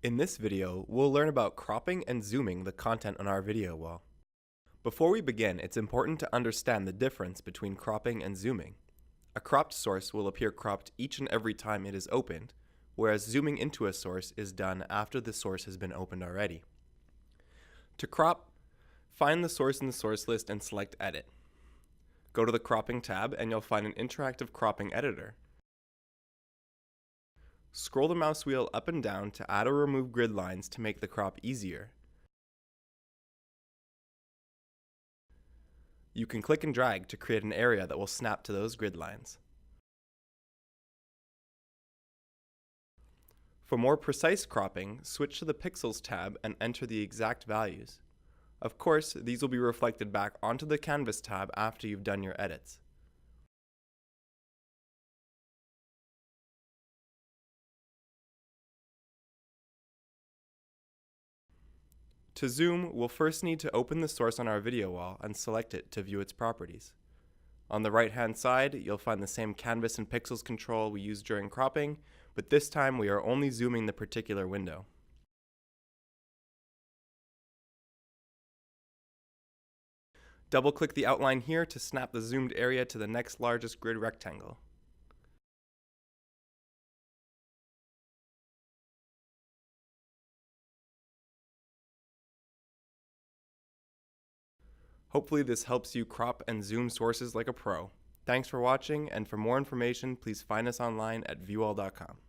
In this video, we'll learn about cropping and zooming the content on our video wall. Before we begin, it's important to understand the difference between cropping and zooming. A cropped source will appear cropped each and every time it is opened, whereas zooming into a source is done after the source has been opened already. To crop, find the source in the source list and select Edit. Go to the Cropping tab and you'll find an interactive cropping editor. Scroll the mouse wheel up and down to add or remove grid lines to make the crop easier. You can click and drag to create an area that will snap to those grid lines. For more precise cropping, switch to the Pixels tab and enter the exact values. Of course, these will be reflected back onto the Canvas tab after you've done your edits. To zoom, we'll first need to open the source on our video wall and select it to view its properties. On the right-hand side, you'll find the same Canvas and Pixels control we used during cropping, but this time we are only zooming the particular window. Double-click the outline here to snap the zoomed area to the next largest grid rectangle. Hopefully this helps you crop and zoom sources like a pro. Thanks for watching, and for more information, please find us online at VuWall.com.